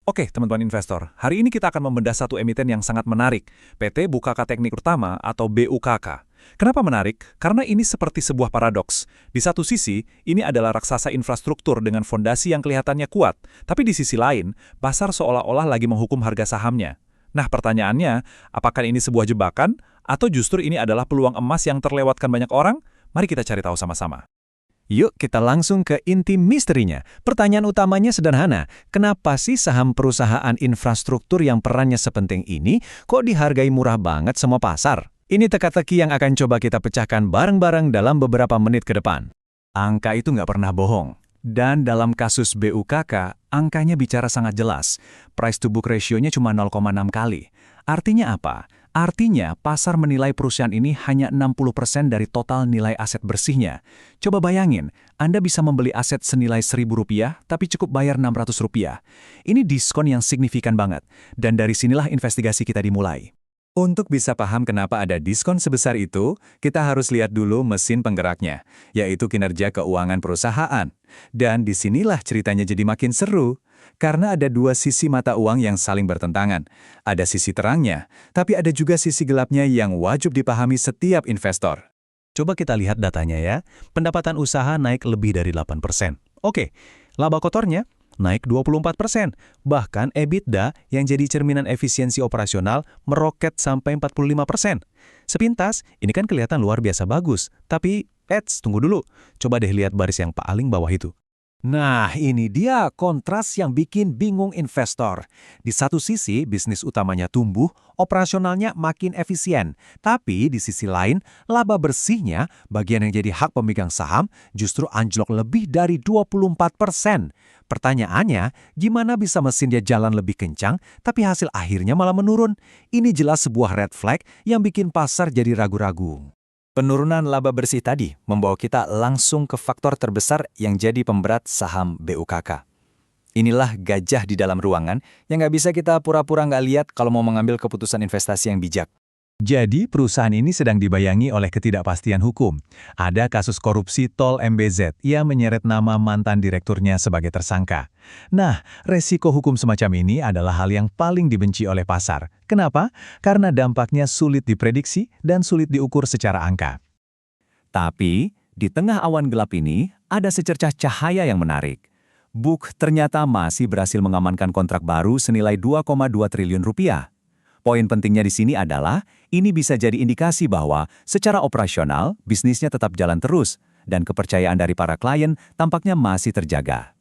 Oke, teman-teman investor, hari ini kita akan membedah satu emiten yang sangat menarik, PT Bukaka Teknik Utama atau BUKK. Kenapa menarik? Karena ini seperti sebuah paradoks. Di satu sisi, ini adalah raksasa infrastruktur dengan fondasi yang kelihatannya kuat, tapi di sisi lain, pasar seolah-olah lagi menghukum harga sahamnya. Nah, pertanyaannya, apakah ini sebuah jebakan, atau justru ini adalah peluang emas yang terlewatkan banyak orang? Mari kita cari tahu sama-sama. Yuk kita langsung ke inti misterinya. Pertanyaan utamanya sederhana, kenapa sih saham perusahaan infrastruktur yang perannya sepenting ini kok dihargai murah banget sama pasar? Ini teka-teki yang akan coba kita pecahkan bareng-bareng dalam beberapa menit ke depan. Angka itu nggak pernah bohong. Dan dalam kasus BUKK, angkanya bicara sangat jelas. Price to book ratio-nya cuma 0,6 kali. Artinya apa? Artinya, pasar menilai perusahaan ini hanya 60% dari total nilai aset bersihnya. Coba bayangin, Anda bisa membeli aset senilai Rp1.000, tapi cukup bayar Rp600. Ini diskon yang signifikan banget, dan dari sinilah investigasi kita dimulai. Untuk bisa paham kenapa ada diskon sebesar itu, kita harus lihat dulu mesin penggeraknya, yaitu kinerja keuangan perusahaan. Dan disinilah ceritanya jadi makin seru. Karena ada dua sisi mata uang yang saling bertentangan. Ada sisi terangnya, tapi ada juga sisi gelapnya yang wajib dipahami setiap investor. Coba kita lihat datanya ya. Pendapatan usaha naik lebih dari 8%. Oke, laba kotornya naik 24%. Bahkan EBITDA yang jadi cerminan efisiensi operasional meroket sampai 45%. Sepintas, ini kan kelihatan luar biasa bagus. Tapi, tunggu dulu. Coba deh lihat baris yang paling bawah itu. Nah, ini dia kontras yang bikin bingung investor. Di satu sisi, bisnis utamanya tumbuh, operasionalnya makin efisien. Tapi di sisi lain, laba bersihnya, bagian yang jadi hak pemegang saham, justru anjlok lebih dari 24%. Pertanyaannya, gimana bisa mesin dia jalan lebih kencang, tapi hasil akhirnya malah menurun? Ini jelas sebuah red flag yang bikin pasar jadi ragu-ragu. Penurunan laba bersih tadi membawa kita langsung ke faktor terbesar yang jadi pemberat saham BUKK. Inilah gajah di dalam ruangan yang nggak bisa kita pura-pura nggak lihat kalau mau mengambil keputusan investasi yang bijak. Jadi perusahaan ini sedang dibayangi oleh ketidakpastian hukum. Ada kasus korupsi tol MBZ yang menyeret nama mantan direkturnya sebagai tersangka. Nah, resiko hukum semacam ini adalah hal yang paling dibenci oleh pasar. Kenapa? Karena dampaknya sulit diprediksi dan sulit diukur secara angka. Tapi, di tengah awan gelap ini, ada secercah cahaya yang menarik. BUK ternyata masih berhasil mengamankan kontrak baru senilai Rp2,2 triliun. Poin pentingnya di sini adalah, ini bisa jadi indikasi bahwa secara operasional, bisnisnya tetap jalan terus, dan kepercayaan dari para klien tampaknya masih terjaga.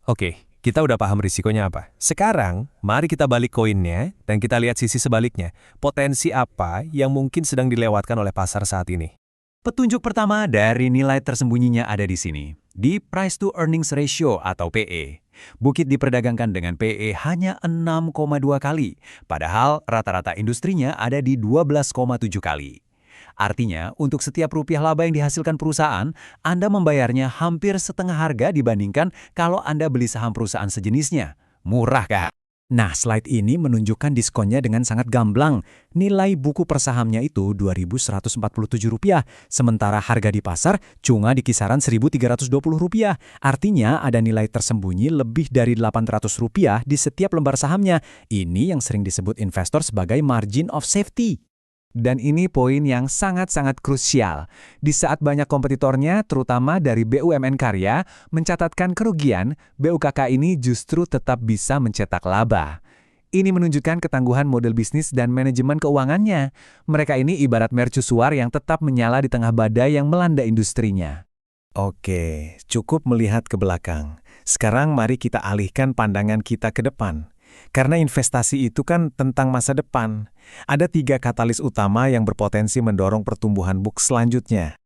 Oke, kita udah paham risikonya apa. Sekarang, mari kita balik koinnya, dan kita lihat sisi sebaliknya. Potensi apa yang mungkin sedang dilewatkan oleh pasar saat ini? Petunjuk pertama dari nilai tersembunyinya ada di sini, di price to earnings ratio atau PE. Bukit diperdagangkan dengan PE hanya 6,2 kali, padahal rata-rata industrinya ada di 12,7 kali. Artinya, untuk setiap rupiah laba yang dihasilkan perusahaan, Anda membayarnya hampir setengah harga dibandingkan kalau Anda beli saham perusahaan sejenisnya. Murah, Kak? Nah, slide ini menunjukkan diskonnya dengan sangat gamblang. Nilai buku per sahamnya itu Rp2.147, sementara harga di pasar cuma di kisaran Rp1.320. Artinya ada nilai tersembunyi lebih dari Rp800 di setiap lembar sahamnya. Ini yang sering disebut investor sebagai margin of safety. Dan ini poin yang sangat-sangat krusial. Di saat banyak kompetitornya, terutama dari BUMN karya, mencatatkan kerugian, BUKK ini justru tetap bisa mencetak laba. Ini menunjukkan ketangguhan model bisnis dan manajemen keuangannya. Mereka ini ibarat mercusuar yang tetap menyala di tengah badai yang melanda industrinya. Oke, cukup melihat ke belakang. Sekarang mari kita alihkan pandangan kita ke depan. Karena investasi itu kan tentang masa depan. Ada 3 katalis utama yang berpotensi mendorong pertumbuhan BUK selanjutnya.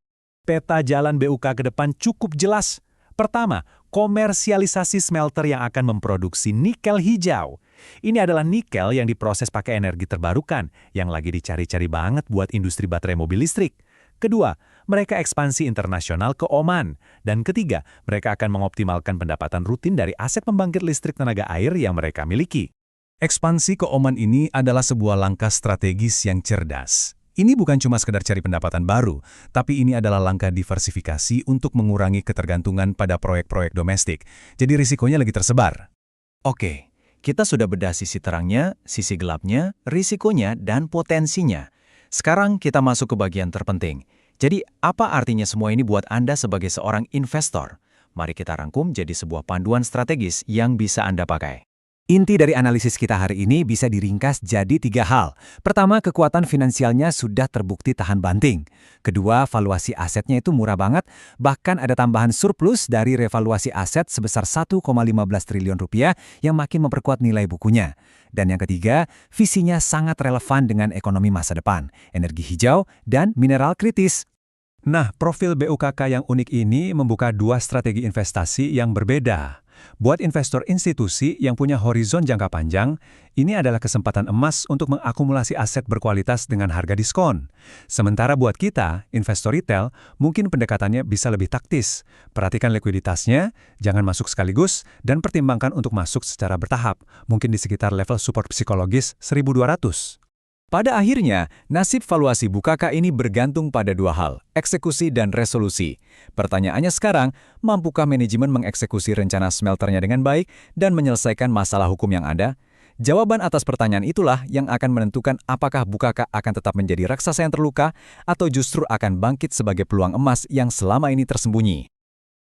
Peta jalan BUK ke depan cukup jelas. Pertama, komersialisasi smelter yang akan memproduksi nikel hijau. Ini adalah nikel yang diproses pakai energi terbarukan, yang lagi dicari-cari banget buat industri baterai mobil listrik. Kedua, mereka ekspansi internasional ke Oman. Dan ketiga, mereka akan mengoptimalkan pendapatan rutin dari aset pembangkit listrik tenaga air yang mereka miliki. Ekspansi ke Oman ini adalah sebuah langkah strategis yang cerdas. Ini bukan cuma sekedar cari pendapatan baru, tapi ini adalah langkah diversifikasi untuk mengurangi ketergantungan pada proyek-proyek domestik. Jadi risikonya lagi tersebar. Oke, Kita sudah bedah sisi terangnya, sisi gelapnya, risikonya, dan potensinya. Sekarang kita masuk ke bagian terpenting. Jadi, apa artinya semua ini buat Anda sebagai seorang investor? Mari kita rangkum jadi sebuah panduan strategis yang bisa Anda pakai. Inti dari analisis kita hari ini bisa diringkas jadi 3 hal. Pertama, kekuatan finansialnya sudah terbukti tahan banting. Kedua, valuasi asetnya itu murah banget, bahkan ada tambahan surplus dari revaluasi aset sebesar 1,15 triliun rupiah yang makin memperkuat nilai bukunya. Dan yang ketiga, visinya sangat relevan dengan ekonomi masa depan, energi hijau, dan mineral kritis. Nah, profil BUKK yang unik ini membuka 2 strategi investasi yang berbeda. Buat investor institusi yang punya horizon jangka panjang, ini adalah kesempatan emas untuk mengakumulasi aset berkualitas dengan harga diskon. Sementara buat kita, investor retail, mungkin pendekatannya bisa lebih taktis. Perhatikan likuiditasnya, jangan masuk sekaligus, dan pertimbangkan untuk masuk secara bertahap, mungkin di sekitar level support psikologis 1.200. Pada akhirnya, nasib valuasi BUKK ini bergantung pada 2 hal, eksekusi dan resolusi. Pertanyaannya sekarang, mampukah manajemen mengeksekusi rencana smelternya dengan baik dan menyelesaikan masalah hukum yang ada? Jawaban atas pertanyaan itulah yang akan menentukan apakah BUKK akan tetap menjadi raksasa yang terluka atau justru akan bangkit sebagai peluang emas yang selama ini tersembunyi.